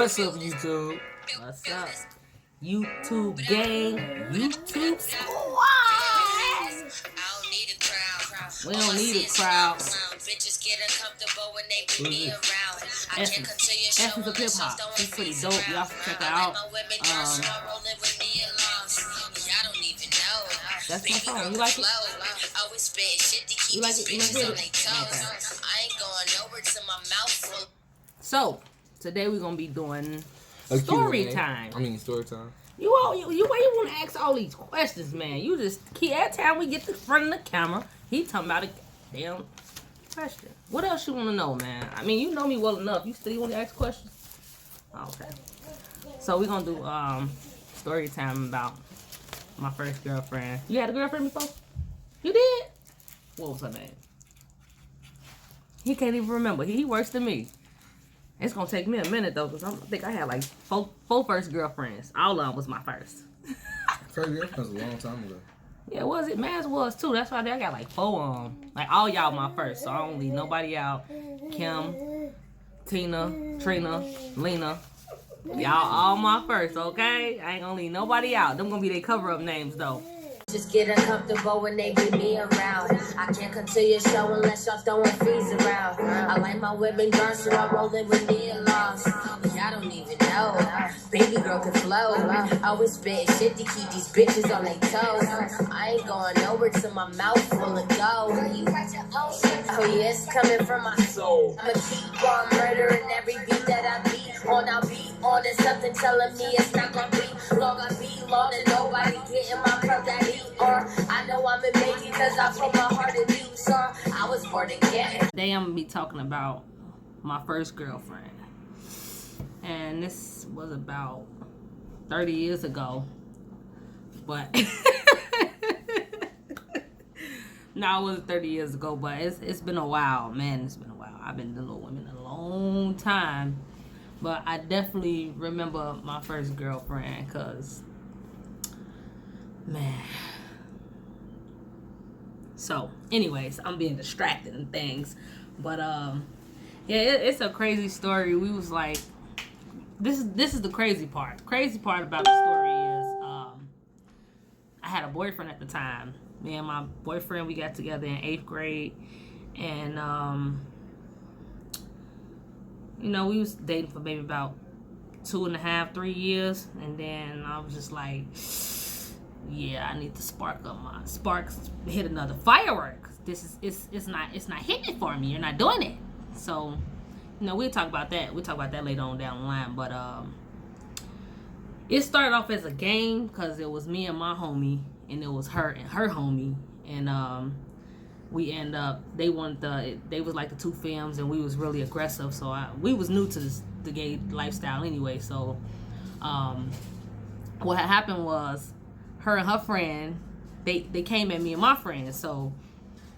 What's up, YouTube? What's up? YouTube gang, YouTube squad. We don't need a crowd. Essence of hip hop. She's pretty dope. Y'all should check her out. That's my song. You like it? You like it? You like it? Okay. So today we're gonna be doing story time. Story time. You why you want to ask all these questions, man? You just every time we get to front of the camera, he talking about a damn question. What else you want to know, man? I mean, you know me well enough. You still want to ask questions? Okay. So we're gonna do story time about my first girlfriend. You had a girlfriend before? You did? What was her name? He can't even remember. He worse than me. It's gonna take me a minute though, cause I think I had like four first girlfriends. All of them was my first. First girlfriend's a long time ago. Yeah, was it? Man's was too. That's why I got like 4 like all y'all my first, so I don't leave nobody out. Kim, Tina, Trina, Lena. Y'all all my first, okay? I ain't gonna leave nobody out. Them gonna be their cover-up names though. Just get uncomfortable when they get me around. I can't continue show unless y'all throwing fees around. I like my women girls, so I'm rolling with neon-laws. Y'all don't even know. Baby girl can flow. Always spit shit to keep these bitches on their toes. I ain't going nowhere till my mouth full of gold. Oh yeah, it's coming from my soul. I'ma keep on murdering every beat that I beat on. I'll be on. There's something telling me it's not gonna be long. I be long and nobody getting my cup that eat. Or I know I'm a baby because I put my heart in you, so I was born again. Today I'm gonna be talking about my first girlfriend. And this was about 30 years ago. But no, it wasn't 30 years ago, but it's been a while, man. It's been a while. I've been dealing with women a long time. But I definitely remember my first girlfriend, because man. So, anyways, I'm being distracted and things. But yeah, it's a crazy story. We was like, this is the crazy part. The crazy part about the story is I had a boyfriend at the time. Me and my boyfriend, we got together in 8th grade, and you know, we was dating for maybe about 2.5, 3 years, and then I was just like, yeah, I need to spark up my sparks, hit another firework. This is it's not hitting it for me. You're not doing it. So, you know, we'll talk about that. We'll talk about that later on down the line. But it started off as a game because it was me and my homie, and it was her and her homie, and we end up. They was like the two femmes, and we was really aggressive. So we was new to the gay lifestyle anyway. So, what had happened was, her and her friend, they came at me and my friend. So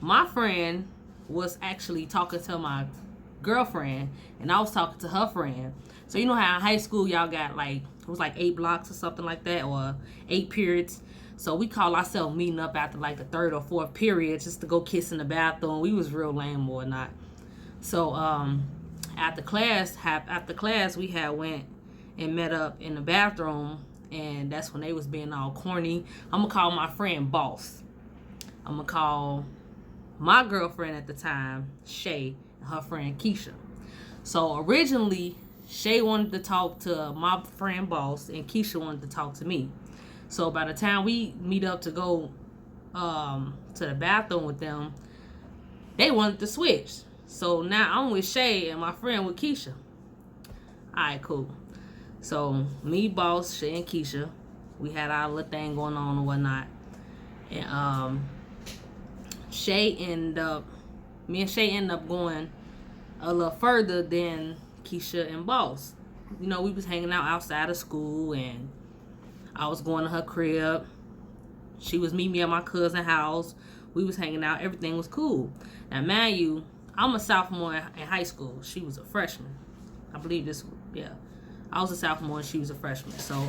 my friend was actually talking to my girlfriend, and I was talking to her friend. So you know how in high school y'all got like, it was like 8 blocks or something like that, or 8 periods. So we call ourselves meeting up after like the 3rd or 4th period just to go kiss in the bathroom. We was real lame or not. So after class we had went and met up in the bathroom. And that's when they was being all corny. I'm going to call my friend Boss. I'm going to call my girlfriend at the time, Shay, and her friend Keisha. So originally, Shay wanted to talk to my friend Boss, and Keisha wanted to talk to me. So by the time we meet up to go to the bathroom with them, they wanted to switch. So now I'm with Shay and my friend with Keisha. All right, cool. So, me, Boss, Shay, and Keisha, we had our little thing going on and whatnot. And me and Shay ended up going a little further than Keisha and Boss. You know, we was hanging out outside of school, and I was going to her crib. She was meeting me at my cousin's house. We was hanging out. Everything was cool. Now, mind you, I'm a sophomore in high school. She was a freshman. I believe this, yeah. I was a sophomore and she was a freshman. So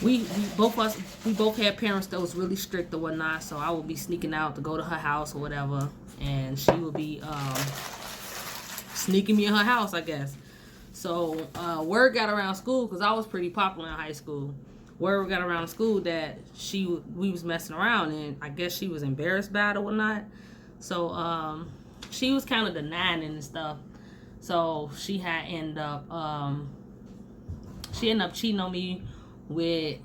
we both had parents that was really strict or whatnot. So I would be sneaking out to go to her house or whatever, and she would be sneaking me in her house, I guess. So word got around school, because I was pretty popular in high school. Word got around school that we was messing around, and I guess she was embarrassed about it or whatnot. So she was kind of denying it and stuff. So she ended up cheating on me with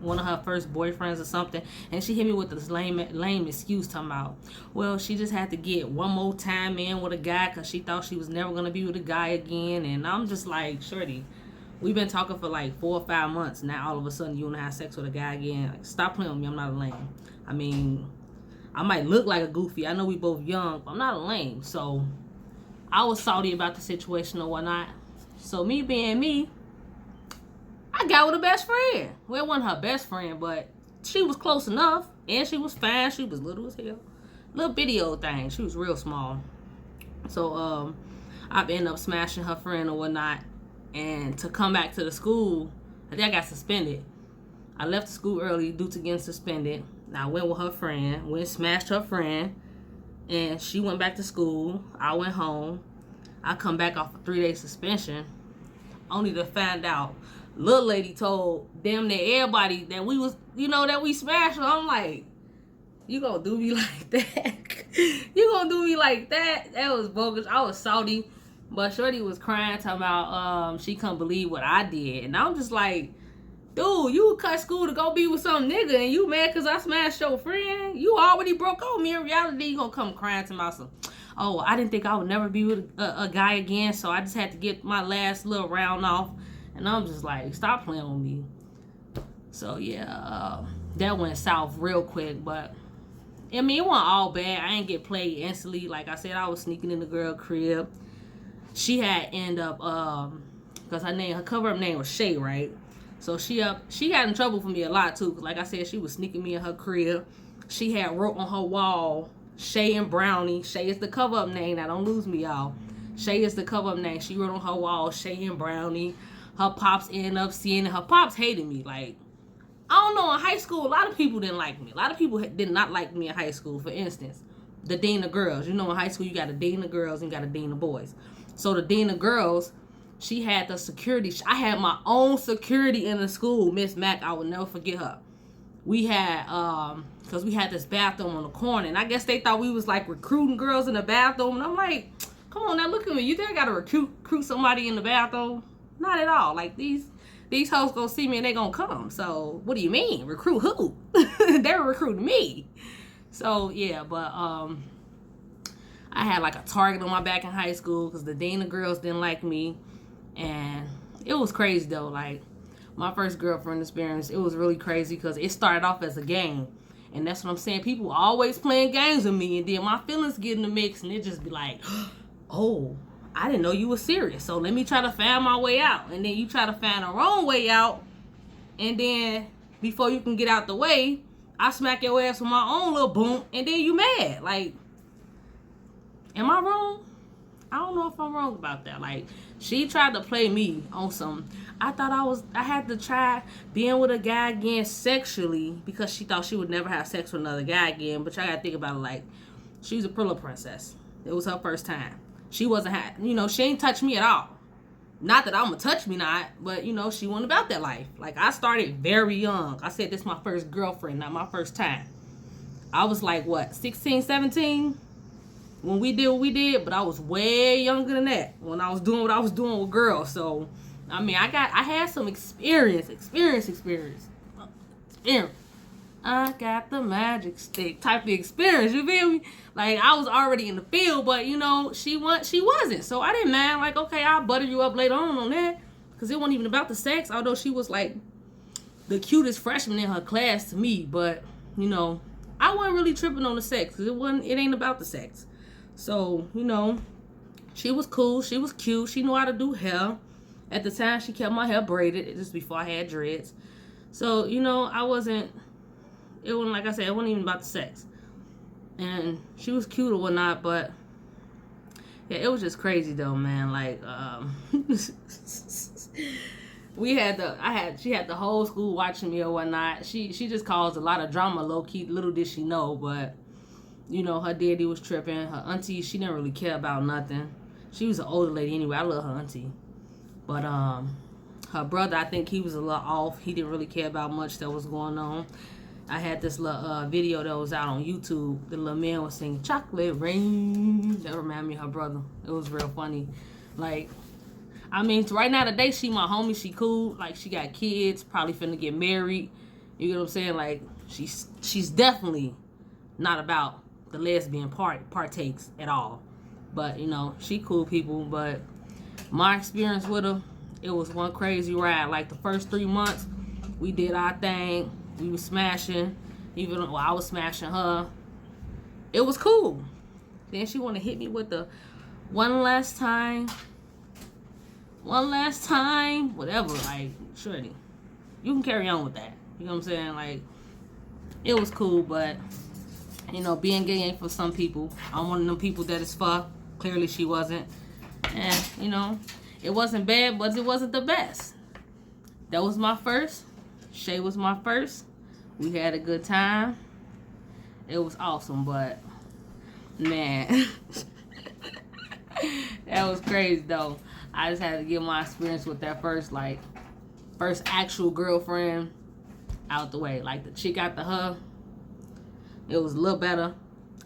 one of her first boyfriends or something, and she hit me with this lame excuse talking about, well, she just had to get one more time in with a guy because she thought she was never gonna be with a guy again. And I'm just like, shorty, we've been talking for like 4 or 5 months now. All of a sudden you want to have sex with a guy again? Like, stop playing with me. I'm not a lame. I mean, I might look like a goofy, I know we both young, but I'm not a lame. So I was salty about the situation or whatnot. So me being me, I got with a best friend. Well, it wasn't her best friend, but she was close enough. And she was fine. She was little as hell. Little bitty old thing. She was real small. So I ended up smashing her friend or whatnot. And to come back to the school, I think I got suspended. I left the school early due to getting suspended. I went with her friend. Went and smashed her friend. And she went back to school. I went home. I come back off a 3-day suspension. Only to find out little lady told damn near everybody that we was, that we smashed her. I'm like, you gonna do me like that? You gonna do me like that? That was bogus. I was salty. But shorty was crying, talking about she couldn't believe what I did. And I'm just like, dude, you cut school to go be with some nigga and you mad because I smashed your friend? You already broke on me. In reality, you gonna come crying to me some, oh, I didn't think I would never be with a guy again, so I just had to get my last little round off. And I'm just like, stop playing with me. So yeah, that went south real quick. But I mean, it wasn't all bad. I ain't get played instantly. Like I said, I was sneaking in the girl crib. She had end up because her cover-up name was Shay, right? So she got in trouble for me a lot too. Cause like I said, she was sneaking me in her crib. She had wrote on her wall, Shay and Brownie. Shay is the cover-up name. Now don't lose me, y'all. Shay is the cover-up name. She wrote on her wall, Shay and Brownie. Her pops ended up seeing it. Her pops hated me. Like, I don't know, in high school, a lot of people didn't like me. A lot of people did not like me in high school. For instance, the dean of girls. In high school, you got a dean of girls and you got a dean of boys. So the dean of girls, she had the security. I had my own security in the school. Miss Mac, I will never forget her. We had, because we had this bathroom on the corner. And I guess they thought we was like recruiting girls in the bathroom. And I'm like, come on now, look at me. You think I got to recruit somebody in the bathroom? Not at all. Like, these hoes gonna see me and they gonna come. So what do you mean? Recruit who? They were recruiting me. So yeah, but I had like a target on my back in high school because the dean of girls didn't like me. And it was crazy though. Like, my first girlfriend experience, it was really crazy because it started off as a game. And that's what I'm saying. People always playing games with me, and then my feelings get in the mix, and it just be like, oh, I didn't know you were serious, so let me try to find my way out. And then you try to find the wrong way out, and then before you can get out the way, I smack your ass with my own little boom, and then you mad. Like, am I wrong? I don't know if I'm wrong about that. Like, she tried to play me on some, I thought I had to try being with a guy again sexually because she thought she would never have sex with another guy again. But y'all gotta think about it, like, she was a Prilla princess. It was her first time. She wasn't, she ain't touched me at all. Not that I'm gonna touch me not, but, she wasn't about that life. Like, I started very young. I said this is my first girlfriend, not my first time. I was like, what, 16, 17? When we did what we did, but I was way younger than that when I was doing what I was doing with girls. So, I mean, I had some experience. I got the magic stick type of experience, you feel me? Like, I was already in the field, but, she wasn't. So I didn't mind. Like, okay, I'll butter you up later on that. Because it wasn't even about the sex, although she was, like, the cutest freshman in her class to me. But, I wasn't really tripping on the sex because it ain't about the sex. So, she was cool. She was cute. She knew how to do hair. At the time, she kept my hair braided just before I had dreads. So, it wasn't, like I said, it wasn't even about the sex. And she was cute or whatnot, but yeah, it was just crazy though, man. Like, she had the whole school watching me or whatnot. She just caused a lot of drama, low key. Little did she know, but her daddy was tripping. Her auntie, she didn't really care about nothing. She was an older lady anyway. I love her auntie. But her brother, I think he was a little off. He didn't really care about much that was going on. I had this little video that was out on YouTube. The little man was singing "Chocolate Rain." That reminded me of her brother. It was real funny. Like, I mean, right now today she my homie. She cool. Like, she got kids. Probably finna get married. You get what I'm saying? Like, she's definitely not about the lesbian partakes at all. But, you know, she cool people. But my experience with her, it was one crazy ride. Like, the first 3 months, we did our thing. We was smashing. Even while I was smashing her. It was cool. Then she want to hit me with the one last time, whatever. Like, shorty, you can carry on with that. You know what I'm saying? Like, it was cool, but, you know, being gay ain't for some people. I'm one of them people that is for. Clearly she wasn't. And, you know, it wasn't bad, but it wasn't the best. That was my first. Shay was my first. We had a good time. It was awesome, but, man, that was crazy, though. I just had to get my experience with that first actual girlfriend out the way. Like, the chick after her, it was a little better.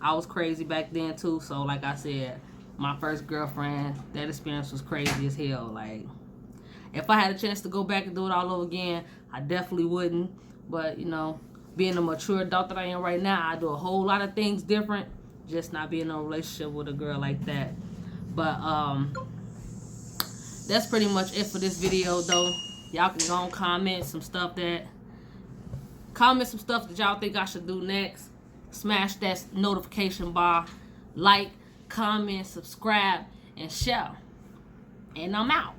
I was crazy back then, too. So, like I said, my first girlfriend, that experience was crazy as hell. Like, if I had a chance to go back and do it all over again, I definitely wouldn't. But, you know, being a mature adult that I am right now, I do a whole lot of things different. Just not being in a relationship with a girl like that. But, that's pretty much it for this video, though. Y'all can go and comment some stuff that y'all think I should do next. Smash that notification bar. Like, comment, subscribe, and share. And I'm out.